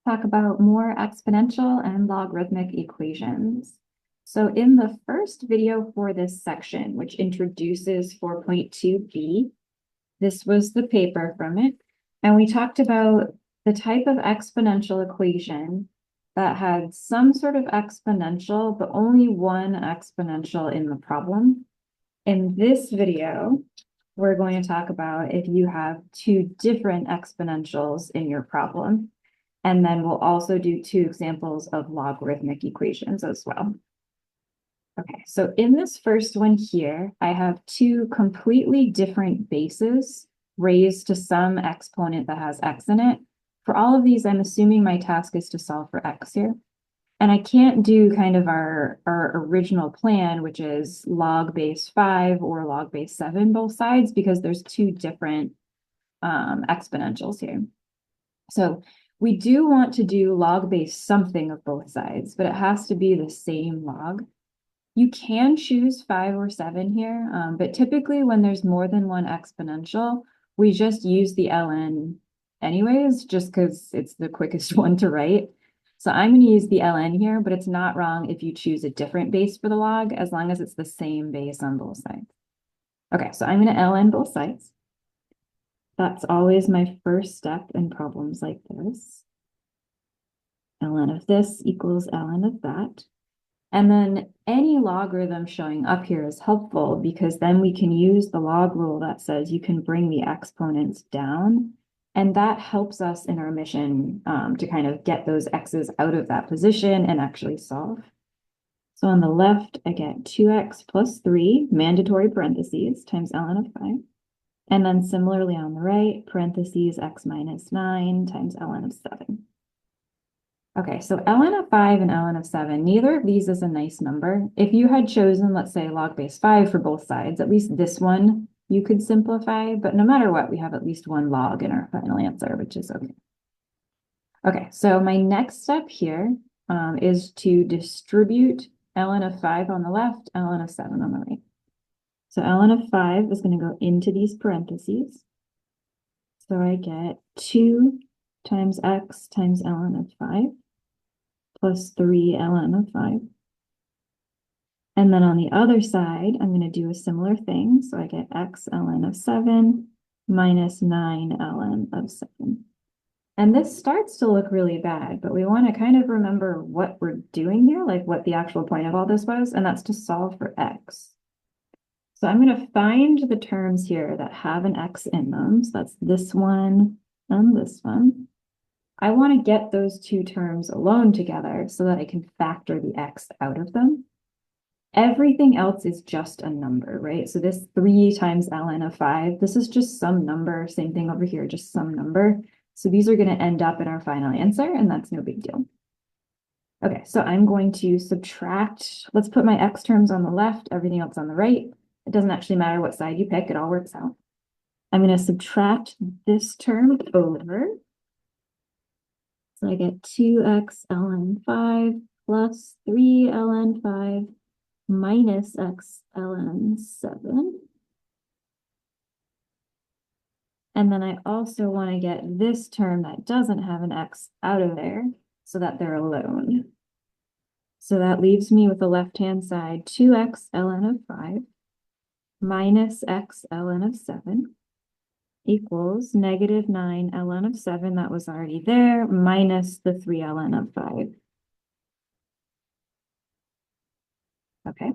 Talk about more exponential and logarithmic equations. So in the first video for this section, which introduces 4.2b, this was the paper from it. And we talked about the type of exponential equation that had some sort of exponential, but only one exponential in the problem. In this video, we're going to talk about if you have two different exponentials in your problem. And then we'll also do two examples of logarithmic equations as well. Okay, so in this first one here, I have two completely different bases raised to some exponent that has x in it. For all of these, I'm assuming my task is to solve for x here. And I can't do kind of our original plan, which is log base 5 or log base 7 both sides, because there's two different exponentials here. So we do want to do log base something of both sides, but it has to be the same log. You can choose 5 or 7 here, but typically when there's more than one exponential, we just use the ln anyways, just because it's the quickest one to write. So I'm going to use the ln here, but it's not wrong if you choose a different base for the log, as long as it's the same base on both sides. Okay, so I'm going to ln both sides. That's always my first step in problems like this. ln of this equals ln of that. And then any logarithm showing up here is helpful because then we can use the log rule that says you can bring the exponents down. And that helps us in our mission to kind of get those x's out of that position and actually solve. So on the left, I get 2x plus 3, mandatory parentheses, times ln of 5. And then similarly on the right, parentheses x minus 9 times ln of 7. Okay, so ln of 5 and ln of 7, neither of these is a nice number. If you had chosen, let's say, log base 5 for both sides, at least this one you could simplify, but no matter what, we have at least one log in our final answer, which is okay. Okay, so my next step here is to distribute ln of 5 on the left, ln of 7 on the right. So ln of 5 is going to go into these parentheses. So I get 2 times x times ln of 5 plus 3 ln of 5. And then on the other side, I'm going to do a similar thing. So I get x ln of 7 minus 9 ln of 7. And this starts to look really bad, but we want to kind of remember what we're doing here, like what the actual point of all this was, and that's to solve for x. So I'm going to find the terms here that have an x in them. So that's this one and this one. I want to get those two terms alone together so that I can factor the x out of them. Everything else is just a number, right? So this 3 times ln of 5, this is just some number. Same thing over here, just some number. So these are going to end up in our final answer, and that's no big deal. Okay, so I'm going to subtract. Let's put my x terms on the left, everything else on the right. It doesn't actually matter what side you pick, it all works out. I'm going to subtract this term over. So I get 2x ln 5 plus 3 ln 5 minus x ln 7. And then I also want to get this term that doesn't have an x out of there so that they're alone. So that leaves me with the left-hand side 2x ln of 5 minus x ln of 7 equals negative 9 ln of 7, that was already there, minus the 3 ln of 5. Okay,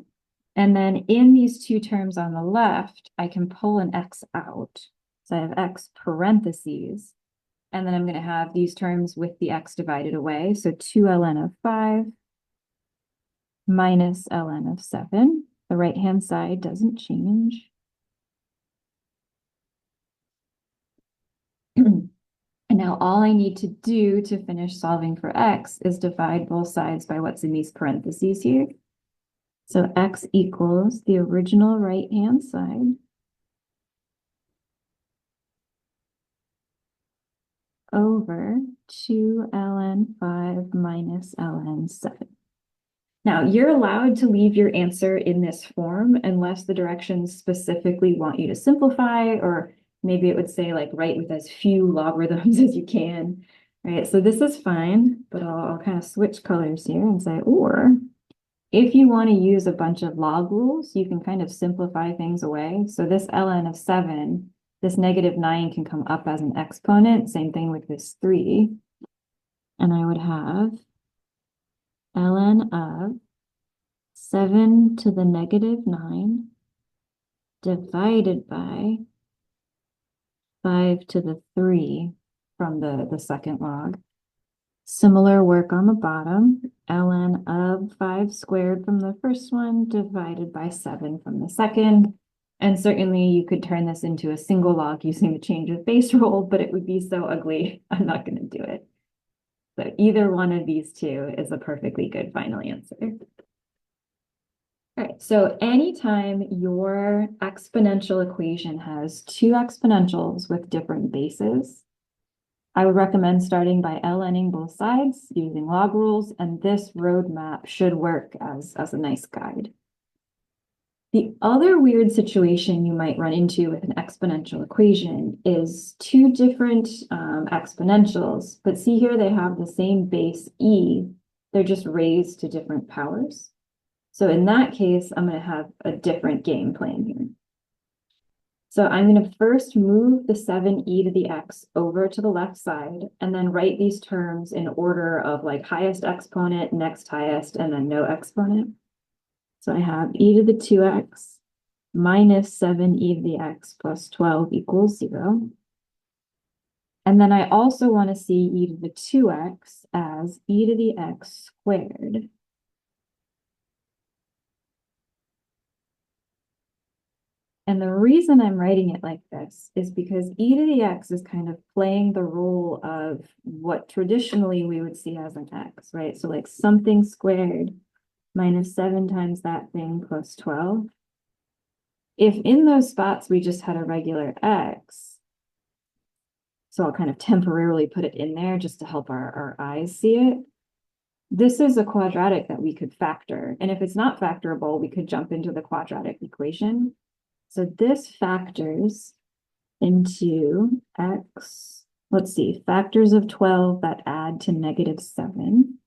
and then in these two terms on the left, I can pull an x out. So I have x parentheses, and then I'm going to have these terms with the x divided away. So 2 ln of 5 minus ln of 7. The right-hand side doesn't change. And now all I need to do to finish solving for x is divide both sides by what's in these parentheses here. So x equals the original right-hand side over 2 ln 5 minus ln 7. Now, you're allowed to leave your answer in this form unless the directions specifically want you to simplify, or maybe it would say like write with as few logarithms as you can. right? So this is fine, but I'll kind of switch colors here and say, or if you want to use a bunch of log rules, you can kind of simplify thns away. So this ln of 7, this -9 can come up as an exponent. Same thing with this 3. And I would have ln of 7 to the -9 divided by 5 to the 3 from the second log. Similar work on the bottom, ln of 5 squared from the first one divided by 7 from the second. And certainly you could turn this into a single log using the change of base rule, but it would be so ugly, I'm not going to do it. So either one of these two is a perfectly good final answer. All right, so anytime your exponential equation has two exponentials with different bases, I would recommend starting by lning both sides using log rules, and this roadmap should work as a nice guide. The other weird situation you might run into with an exponential equation is two different exponentials, but see here they have the same base e, they're just raised to different powers. So in that case, I'm going to have a different game plan here. So I'm going to first move the 7e to the x over to the left side, and then write these terms in order of like highest exponent, next highest, and then no exponent. So I have e to the 2x minus 7e to the x plus 12 equals 0. And then I also want to see e to the 2x as e to the x squared. And the reason I'm writing it like this is because e to the x is kind of playing the role of what traditionally we would see as an x, right? So like something squared minus 7 times that thing plus 12. If in those spots we just had a regular x, so I'll kind of temporarily put it in there just to help our eyes see it. This is a quadratic that we could factor. And if it's not factorable, we could jump into the quadratic equation. So this factors into x, let's see, factors of 12 that add to -7,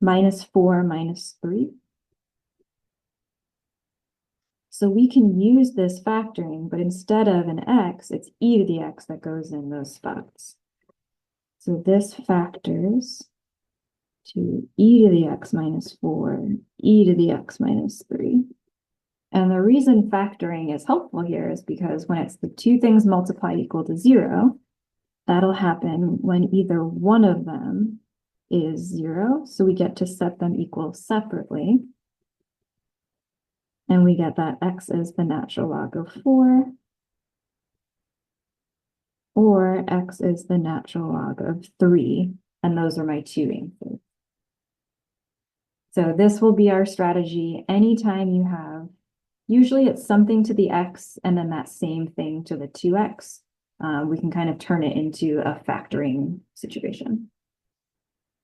minus 4 minus 3. So we can use this factoring, but instead of an x, it's e to the x that goes in those spots. So this factors to e to the x minus 4, e to the x minus 3. And the reason factoring is helpful here is because when it's the two things multiplied equal to 0, that'll happen when either one of them is 0. So we get to set them equal separately. And we get that x is the natural log of 4, or x is the natural log of 3. And those are my two answers. So this will be our strategy anytime you have, usually it's something to the x and then that same thing to the 2x. We can kind of turn it into a factoring situation.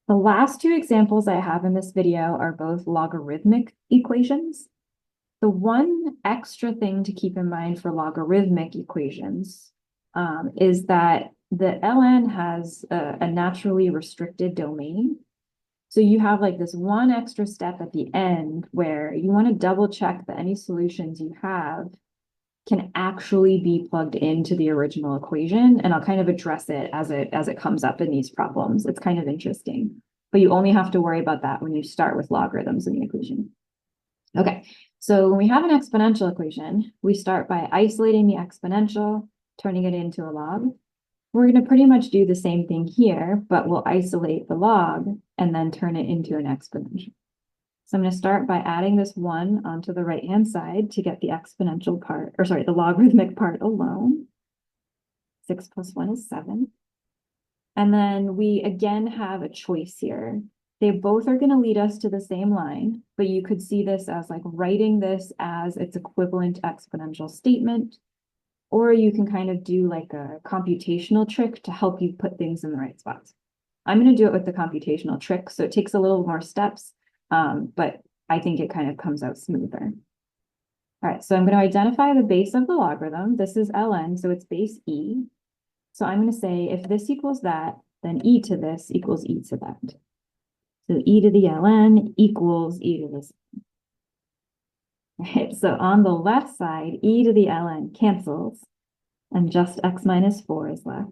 The last two examples I have in this video are both logarithmic equations. The one extra thing to keep in mind for logarithmic equations is that the ln has a naturally restricted domain. So you have like this one extra step at the end where you want to double check that any solutions you have can actually be plugged into the original equation. And I'll kind of address it as it comes up in these problems. It's kind of interesting, but you only have to worry about that when you start with logarithms in the equation. Okay, so when we have an exponential equation, we start by isolating the exponential, turning it into a log. We're going to pretty much do the same thing here, but we'll isolate the log and then turn it into an exponential. So I'm going to start by adding this 1 onto the right-hand side to get the exponential part, or sorry, the logarithmic part alone. 6 plus 1 is 7. And then we again have a choice here. They both are going to lead us to the same line, but you could see this as like writing this as its equivalent exponential statement, or you can kind of do like a computational trick to help you put things in the right spots. I'm going to do it with the computational trick, so it takes a little more steps, but I think it kind of comes out smoother. All right, so I'm going to identify the base of the logarithm. This is ln, so it's base e. So I'm going to say if this equals that, then e to this equals e to that. So e to the ln equals e to this. Right, so on the left side, e to the ln cancels, and just x minus 4 is left.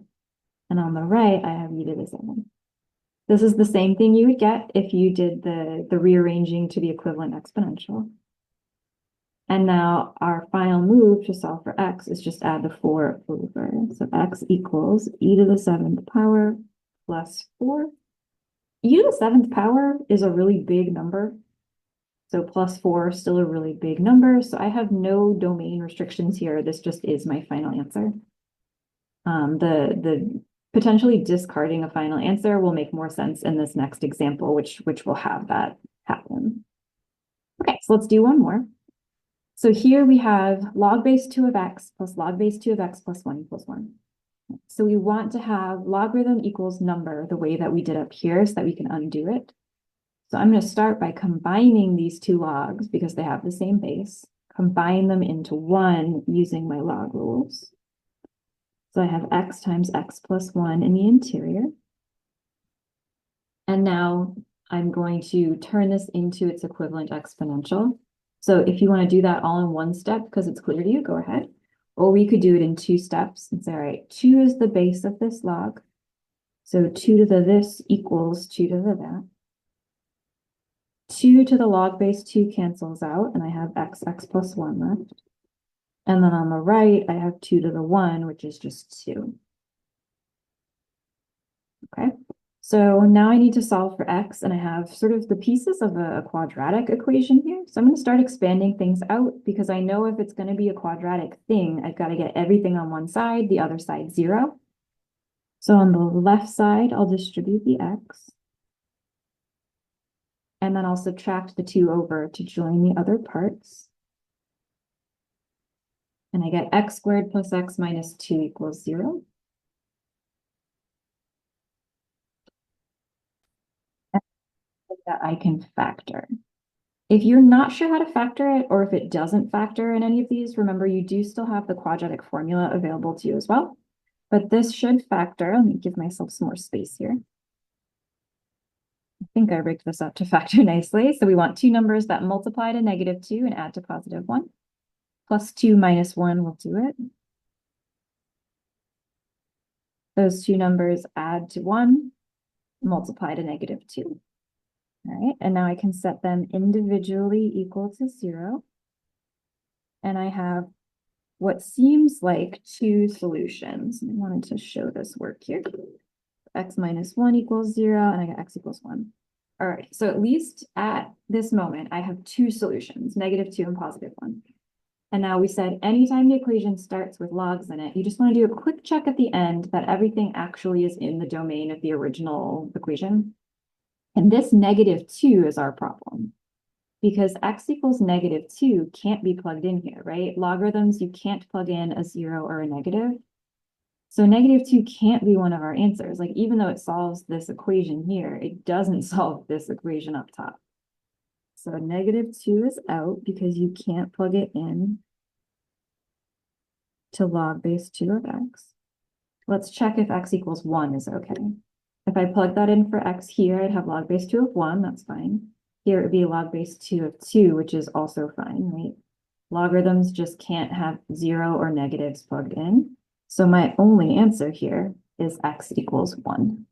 And on the right, I have e to the 7. This is the same thing you would get if you did the rearranging to the equivalent exponential. And now our final move to solve for x is just add the 4 over. So x equals e to the 7th power plus 4. E to the 7th power is a really big number. So plus 4 is still a really big number. So I have no domain restrictions here. This just is my final answer. The potentially discarding a final answer will make more sense in this next example, which will have that happen. Okay, so let's do one more. So here we have log base 2 of x plus log base 2 of x plus 1 equals 1. So we want to have logarithm equals number the way that we did up here so that we can undo it. So I'm going to start by combining these two logs because they have the same base, combine them into 1 using my log rules. So I have x times x plus 1 in the interior. And now I'm going to turn this into its equivalent exponential. So if you want to do that all in one step because it's clear to you, go ahead. Or we could do it in 2 steps and say, all right, 2 is the base of this log. So 2 to the this equals 2 to the that. 2 to the log base 2 cancels out, and I have x plus 1 left. And then on the right, I have 2 to the 1, which is just 2. Okay, so now I need to solve for x, and I have sort of the pieces of a quadratic equation here. So I'm going to start expanding things out because I know if it's going to be a quadratic thing, I've got to get everything on one side, the other side 0. So on the left side, I'll distribute the x. And then I'll subtract the 2 over to join the other parts. And I get x squared plus x minus 2 equals 0. That I can factor. If you're not sure how to factor it, or if it doesn't factor in any of these, remember you do still have the quadratic formula available to you as well. But this should factor. Let me give myself some more space here. I think I rigged this up to factor nicely. So we want two numbers that multiply to -2 and add to +1. Plus 2 minus 1 will do it. Those two numbers add to 1, multiply to -2. All right, and now I can set them individually equal to 0. And I have what seems like 2 solutions. I wanted to show this work here. X minus 1 equals 0, and I got x equals 1. All right, so at least at this moment, I have 2 solutions, -2 and +1. And now we said anytime the equation starts with logs in it, you just want to do a quick check at the end that everything actually is in the domain of the original equation. And this -2 is our problem because x equals -2 can't be plugged in here, right? Logarithms, you can't plug in a 0 or a negative. So -2 can't be one of our answers. Like even though it solves this equation here, it doesn't solve this equation up top. So -2 is out because you can't plug it in to log base 2 of x. Let's check if x equals 1 is okay. If I plug that in for x here, I'd have log base 2 of 1, that's fine. Here it would be log base 2 of 2, which is also fine, right? Logarithms just can't have 0 or negatives plugged in. So my only answer here is x equals 1.